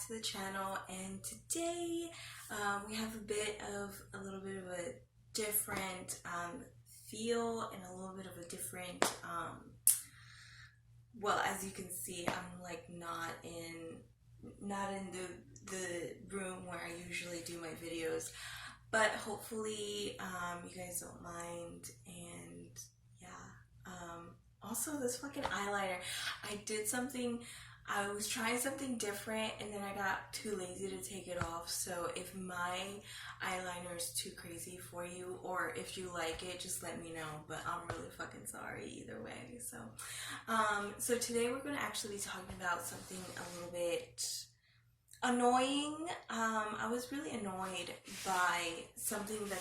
to the channel, and today we have a little bit of a different feel and a little bit of a different well, as you can see, I'm like not in the room where I usually do my videos, but hopefully you guys don't mind. And yeah, also this fucking eyeliner, I was trying something different and then I got too lazy to take it off. So if my eyeliner is too crazy for you, or if you like it, just let me know, but I'm really fucking sorry either way. So today we're going to actually be talking about something a little bit annoying. I was really annoyed by something that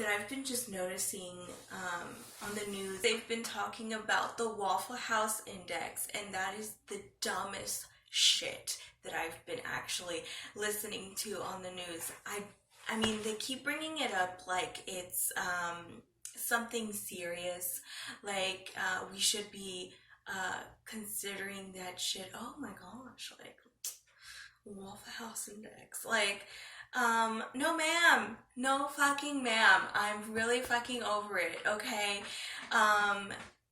I've been just noticing on the news. They've been talking about the Waffle House Index, and that is the dumbest shit that I've been actually listening to on the news. I mean, they keep bringing it up like it's something serious, like we should be considering that shit. Oh my gosh, like Waffle House Index, like no ma'am, no fucking ma'am, I'm really fucking over it, okay?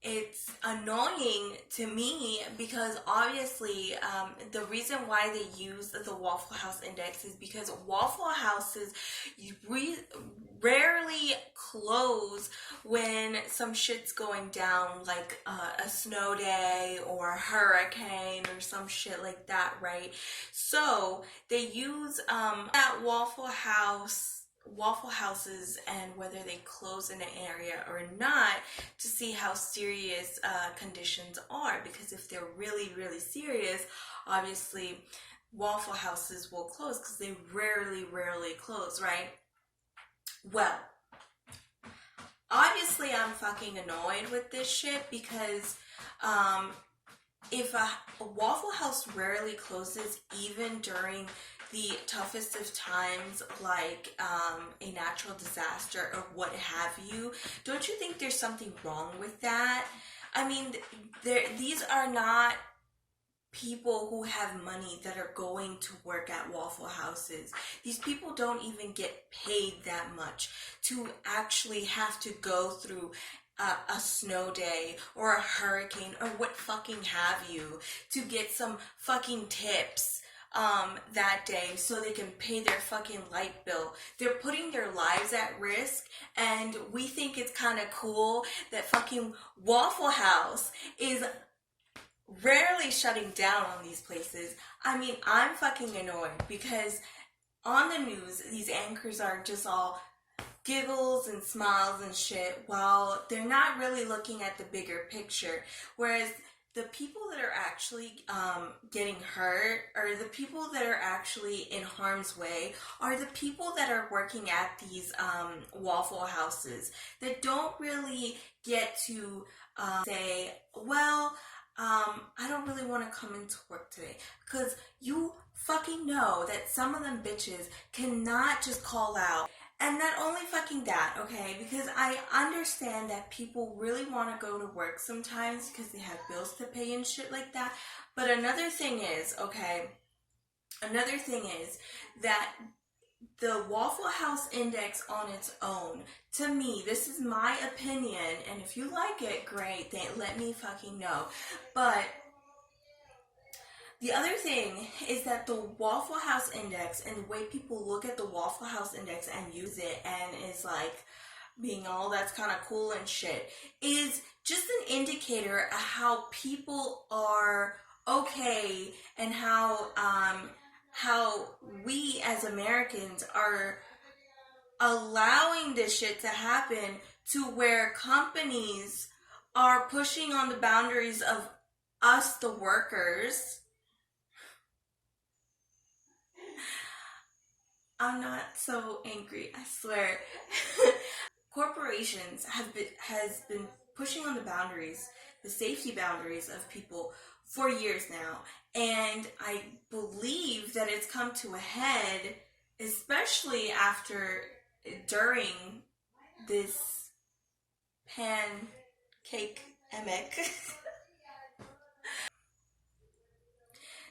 It's annoying to me because obviously the reason why they use the Waffle House Index is because Waffle Houses rarely close when some shit's going down, like a snow day or a hurricane or some shit like that, right? So they use that Waffle Houses and whether they close in an area or not to see how serious conditions are, because if they're really, really serious, obviously Waffle Houses will close because they rarely close, right? Well, obviously I'm fucking annoyed with this shit because if a Waffle House rarely closes, even during the toughest of times, like a natural disaster or what have you, don't you think there's something wrong with that? I mean, these are not people who have money that are going to work at Waffle Houses. These people don't even get paid that much to actually have to go through a snow day or a hurricane or what fucking have you to get some fucking tips that day so they can pay their fucking light bill. They're putting their lives at risk, and we think it's kind of cool that fucking Waffle House is rarely shutting down on these places. I mean, I'm fucking annoyed because on the news, these anchors are just all giggles and smiles and shit, while they're not really looking at the bigger picture. Whereas the people that are actually getting hurt, or the people that are actually in harm's way, are the people that are working at these Waffle Houses that don't really get to say, well, I don't really want to come into work today, because you fucking know that some of them bitches cannot just call out. And not only fucking that, okay, because I understand that people really want to go to work sometimes because they have bills to pay and shit like that. But another thing is that the Waffle House Index on its own, to me, this is my opinion, and if you like it, great, then let me fucking know. But the other thing is that the Waffle House Index and the way people look at the Waffle House Index and use it and is like being all that's kind of cool and shit is just an indicator of how people are okay, and how we as Americans are allowing this shit to happen, to where companies are pushing on the boundaries of us, the workers. I'm not so angry, I swear. Corporations has been pushing on the boundaries, the safety boundaries of people for years now, and I believe that it's come to a head, especially during this pancake-emic.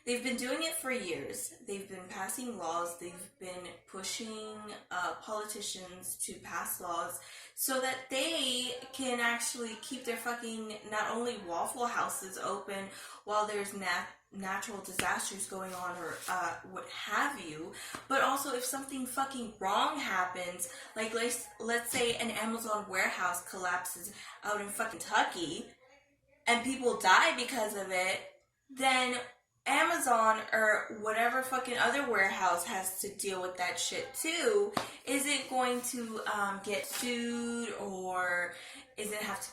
They've been doing it for years. They've been passing laws. They've been pushing politicians to pass laws so that they can actually keep their fucking, not only Waffle Houses open while there's natural disasters going on or what have you, but also if something fucking wrong happens, like let's say an Amazon warehouse collapses out in fucking Kentucky and people die because of it, then Amazon or whatever fucking other warehouse has to deal with that shit too. Is it going to get sued, or is it have to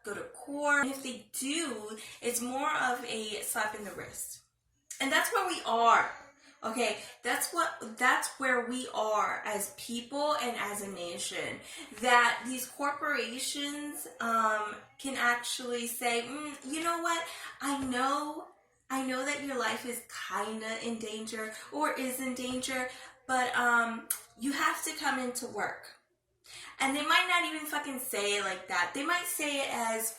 go to court? And if they do, it's more of a slap in the wrist. And that's where we are. Okay, that's where we are as people and as a nation. That these corporations can actually say, you know what? I know that your life is kinda in danger or is in danger, but you have to come into work. And they might not even fucking say it like that. They might say it as,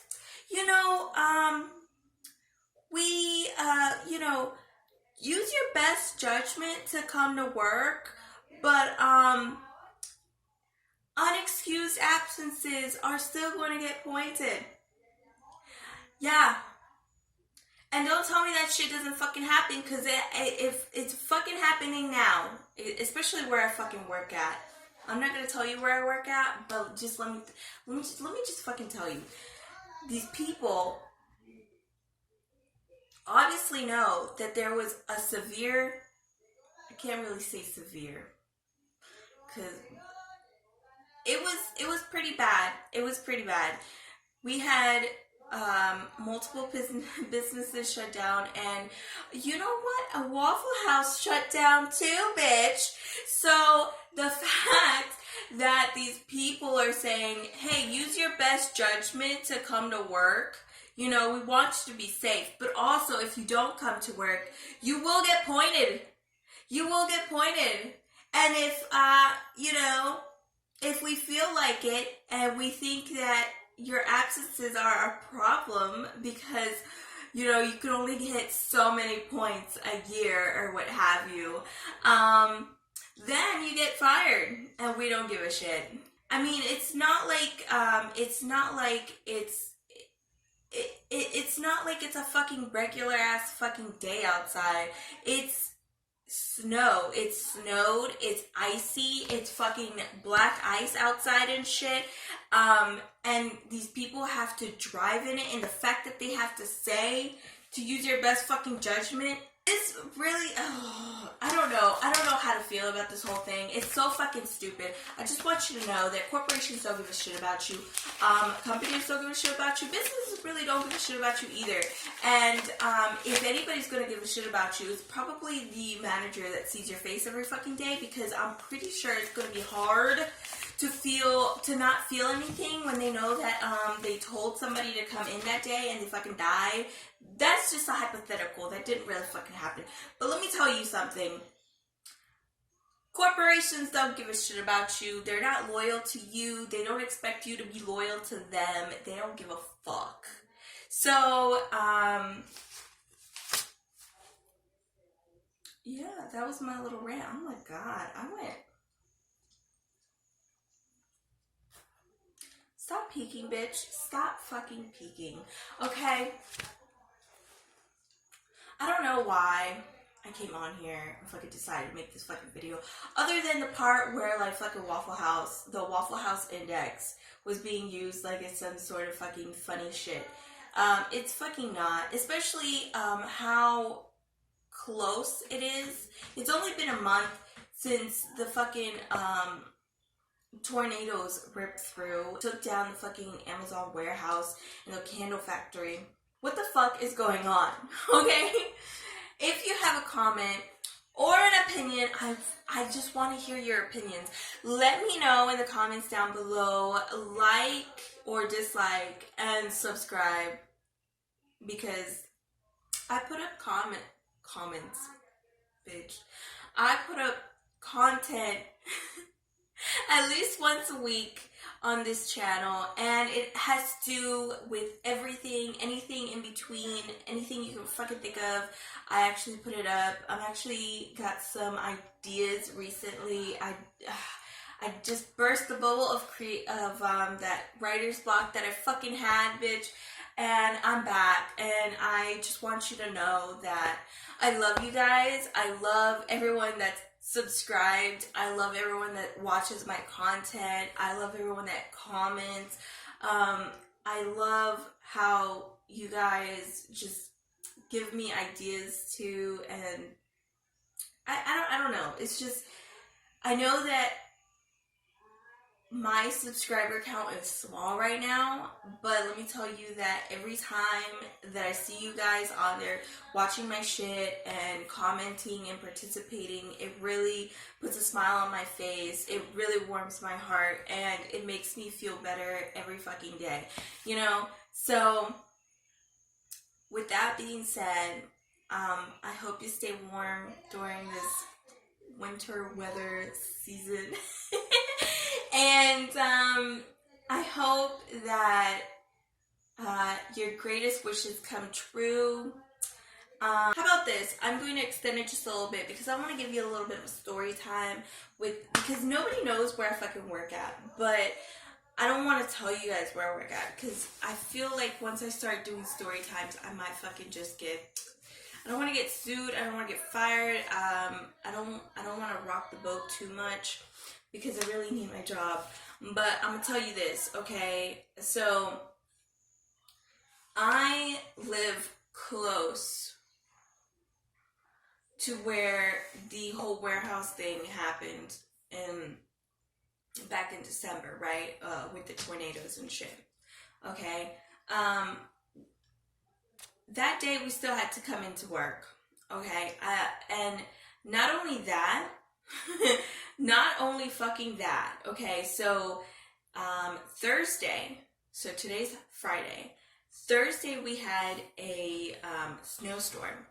use your best judgment to come to work, but unexcused absences are still going to get pointed. Yeah. And don't tell me that shit doesn't fucking happen, because if it's fucking happening now, especially where I fucking work at. I'm not gonna tell you where I work at, but just let me just fucking tell you. These people obviously know that there was a severe, I can't really say severe, because it was pretty bad. It was pretty bad. We had multiple businesses shut down, and you know what? A Waffle House shut down too, bitch. So the fact that these people are saying, hey, use your best judgment to come to work. We want you to be safe, but also if you don't come to work, you will get pointed. You will get pointed. And if we feel like it and we think that your absences are a problem because, you can only hit so many points a year or what have you, then you get fired and we don't give a shit. I mean, it's not like it's a fucking regular ass fucking day outside. It's snow. It snowed. It's icy. It's fucking black ice outside and shit. And these people have to drive in it, and the fact that they have to say to use your best fucking judgment is really, I don't know how to feel about this whole thing. It's so fucking stupid. I just want you to know that corporations don't give a shit about you. Companies don't give a shit about you. Businesses really don't give a shit about you either. And if anybody's gonna give a shit about you, it's probably the manager that sees your face every fucking day, because I'm pretty sure it's gonna be hard to not feel anything when they know that they told somebody to come in that day and they fucking died. That's just a hypothetical. That didn't really fucking happen. But let me tell you something. Corporations don't give a shit about you. They're not loyal to you. They don't expect you to be loyal to them. They don't give a fuck. So, yeah, that was my little rant. Oh my god, Stop peeking, bitch. Stop fucking peeking. Okay? I don't know why I came on here and fucking decided to make this fucking video. Other than the part where, like, fucking Waffle House, the Waffle House Index was being used like it's some sort of fucking funny shit. It's fucking not. Especially, how close it is. It's only been a month since the fucking, tornadoes ripped through, took down the fucking Amazon warehouse and the candle factory. What the fuck is going on? Okay? If you have a comment or an opinion, I just want to hear your opinions. Let me know in the comments down below. Like or dislike and subscribe, because I put up comments, bitch. I put up content at least once a week on this channel, and it has to do with everything, anything in between, anything you can fucking think of. I actually put it up. I've actually got some ideas recently. I just burst the bubble of that writer's block that I fucking had, bitch, and I'm back. And I just want you to know that I love you guys. I love everyone that's subscribed. I love everyone that watches my content. I love everyone that comments. I love how you guys just give me ideas too, and I don't know. It's just, I know that my subscriber count is small right now, but let me tell you that every time that I see you guys on there watching my shit and commenting and participating, it really puts a smile on my face. It really warms my heart, and it makes me feel better every fucking day, you know? So with that being said, I hope you stay warm during this winter weather season. And I hope that your greatest wishes come true. How about this? I'm going to extend it just a little bit because I want to give you a little bit of a story time because nobody knows where I fucking work at, but I don't want to tell you guys where I work at because I feel like once I start doing story times, I might fucking just I don't want to get sued. I don't want to get fired. I don't want to rock the boat too much because I really need my job. But I'm going to tell you this, okay? So, I live close to where the whole warehouse thing happened back in December, right? With the tornadoes and shit. Okay? That day we still had to come into work. Okay? And not only that, not only fucking that, okay, so Thursday, so today's Friday, Thursday we had a snowstorm,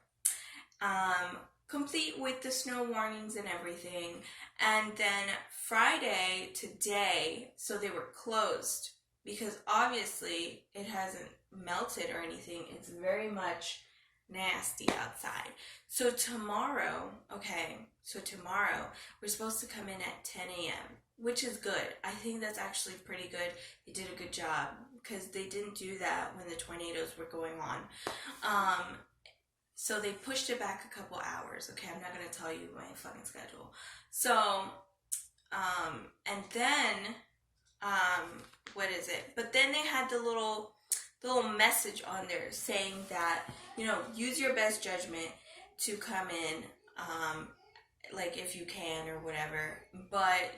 complete with the snow warnings and everything, and then Friday, today, so they were closed, because obviously it hasn't melted or anything, it's very much nasty outside. So tomorrow, we're supposed to come in at 10 a.m., which is good. I think that's actually pretty good. They did a good job because they didn't do that when the tornadoes were going on. So they pushed it back a couple hours. Okay, I'm not going to tell you my fucking schedule. So, and then, what is it? But then they had the little message on there saying that, you know, use your best judgment to come in, like if you can or whatever, but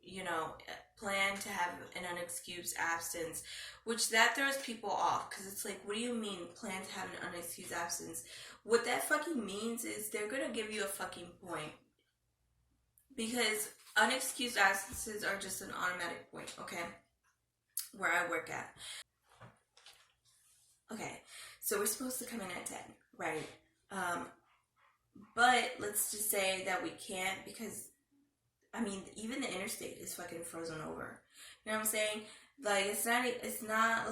you know, plan to have an unexcused absence, which that throws people off because it's like, what do you mean plan to have an unexcused absence? What that fucking means is they're gonna give you a fucking point, because unexcused absences are just an automatic point, okay, where I work at. Okay, so we're supposed to come in at 10, right? But let's just say that we can't because, I mean, even the interstate is fucking frozen over. You know what I'm saying? Like, it's not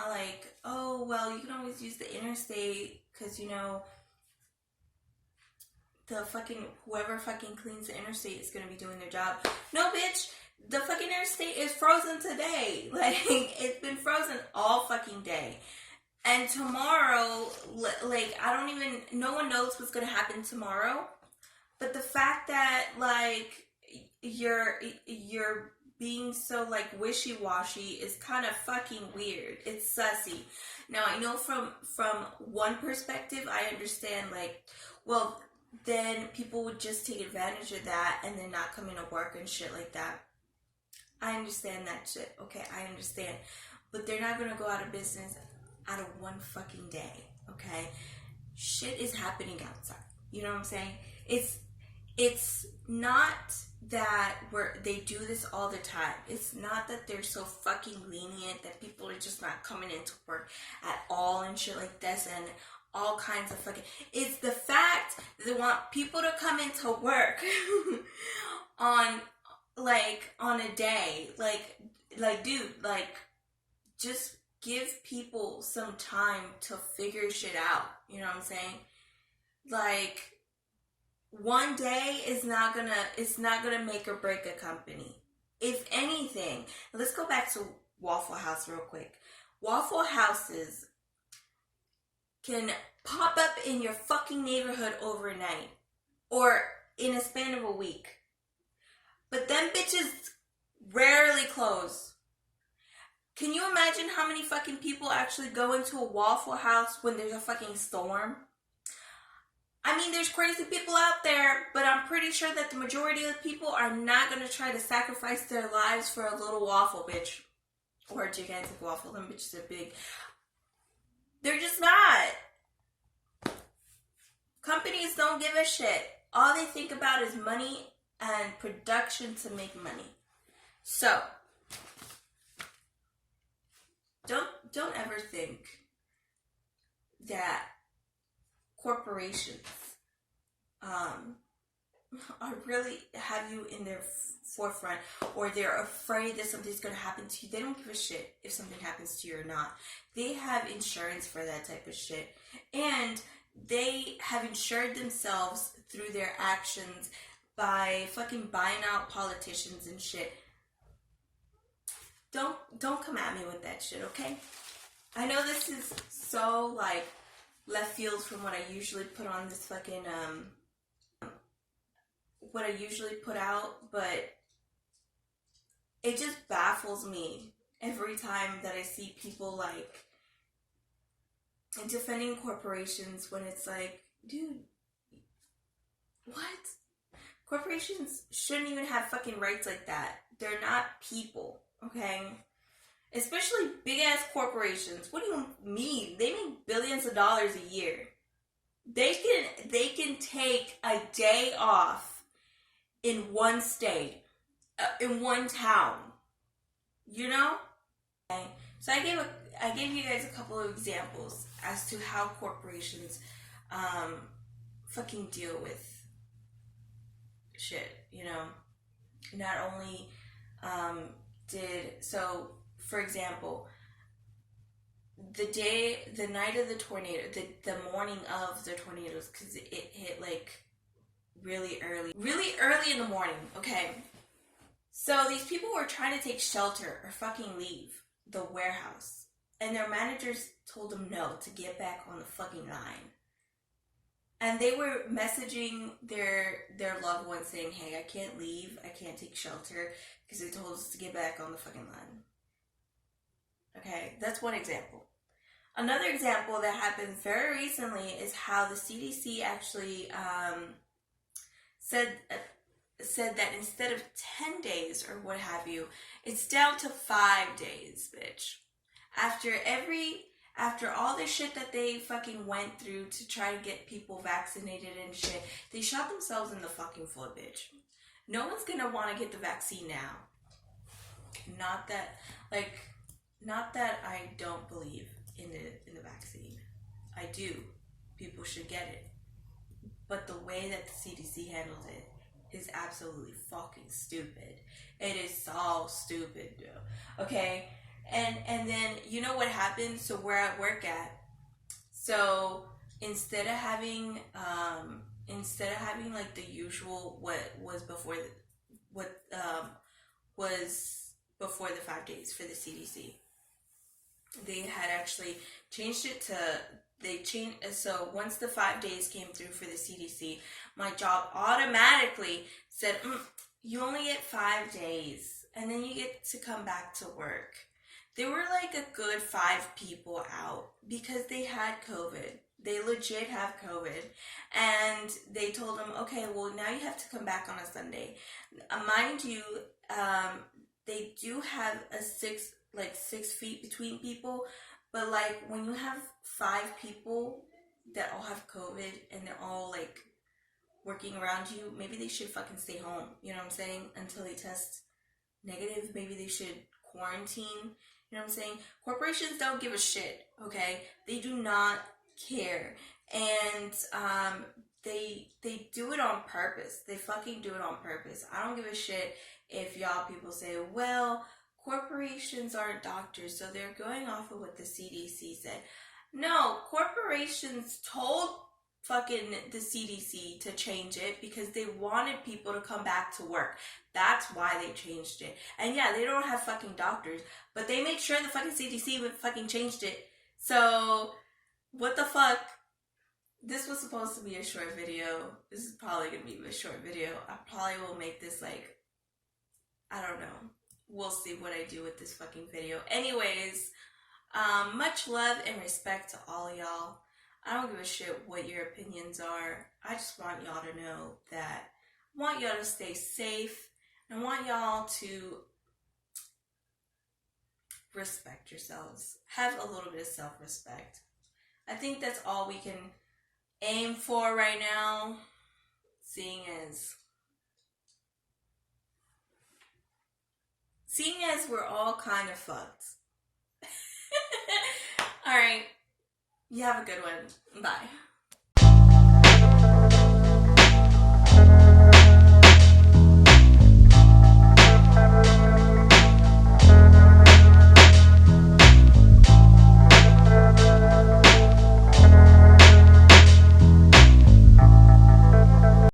like, oh, well, you can always use the interstate because, you know, whoever fucking cleans the interstate is going to be doing their job. No, bitch. The fucking interstate is frozen today. Like, it's been frozen all fucking day. And tomorrow, like, no one knows what's going to happen tomorrow. But the fact that, like, you're being so, like, wishy-washy is kind of fucking weird. It's sussy. Now, I know from one perspective, I understand, like, well, then people would just take advantage of that and then not come into work and shit like that. I understand that shit. Okay, I understand. But they're not going to go out of business out of one fucking day, okay? Shit is happening outside. You know what I'm saying? It's not that they do this all the time. It's not that they're so fucking lenient that people are just not coming into work at all and shit like this and all kinds of fucking... It's the fact that they want people to come into work on like on a day. Like dude, like just give people some time to figure shit out. You know what I'm saying? Like one day is not gonna it's not gonna make or break a company. If anything, let's go back to Waffle House real quick. Waffle Houses can pop up in your fucking neighborhood overnight or in a span of a week. But them bitches rarely close. Can you imagine how many fucking people actually go into a Waffle House when there's a fucking storm? I mean, there's crazy people out there, but I'm pretty sure that the majority of the people are not going to try to sacrifice their lives for a little waffle, bitch. Or a gigantic waffle. Them bitches are big. They're just not. Companies don't give a shit. All they think about is money and production to make money. So, don't ever think that corporations are really have you in their forefront, or they're afraid that something's going to happen to you. They don't give a shit if something happens to you or not. They have insurance for that type of shit, and they have insured themselves through their actions by fucking buying out politicians and shit. Don't come at me with that shit, okay? I know this is so like left field from what I usually put on this fucking what I usually put out, but it just baffles me every time that I see people like defending corporations when it's like, dude, what? Corporations shouldn't even have fucking rights like that. They're not people, okay? Especially big ass corporations. What do you mean? They make billions of dollars a year. They can take a day off in one state, in one town. You know? Okay. So I gave you guys a couple of examples as to how corporations fucking deal with shit, you know. Not only for example, the night of the tornado, the morning of the tornadoes, because it hit like really early in the morning, okay? So these people were trying to take shelter or fucking leave the warehouse, and their managers told them no, to get back on the fucking line. And they were messaging their loved ones saying, hey, I can't leave, I can't take shelter, because they told us to get back on the fucking line. Okay, that's one example. Another example that happened very recently is how the CDC actually said that instead of 10 days or what have you, it's down to 5 days, bitch. After all the shit that they fucking went through to try to get people vaccinated and shit, they shot themselves in the fucking foot, bitch. No one's gonna want to get the vaccine now. Not that I don't believe in the vaccine. I do. People should get it. But the way that the CDC handles it is absolutely fucking stupid. It is so stupid, dude. Okay? And then, you know what happened? So where I work at, so instead of having like the usual what was before the 5 days for the CDC, they had actually changed it to, so once the 5 days came through for the CDC, my job automatically said, you only get 5 days, and then you get to come back to work. There were like a good 5 people out because they had COVID. They legit have COVID. And they told them, okay, well, now you have to come back on a Sunday. Mind you, they do have a 6 feet between people. But like when you have 5 people that all have COVID and they're all like working around you, maybe they should fucking stay home. You know what I'm saying? Until they test negative. Maybe they should quarantine. You know what I'm saying? Corporations don't give a shit, okay? They do not care. And they do it on purpose. They fucking do it on purpose. I don't give a shit if y'all people say, well, corporations aren't doctors, so they're going off of what the CDC said. No, corporations told fucking the CDC to change it because they wanted people to come back to work. That's why they changed it. And yeah, they don't have fucking doctors, but they made sure the fucking CDC would fucking changed it. So, what the fuck? This was supposed to be a short video. This is probably gonna be a short video. I probably will make this like, I don't know. We'll see what I do with this fucking video. Anyways, much love and respect to all y'all. I don't give a shit what your opinions are. I just want y'all to know that I want y'all to stay safe. And I want y'all to respect yourselves. Have a little bit of self-respect. I think that's all we can aim for right now, seeing as we're all kind of fucked. Alright, you have a good one. Bye.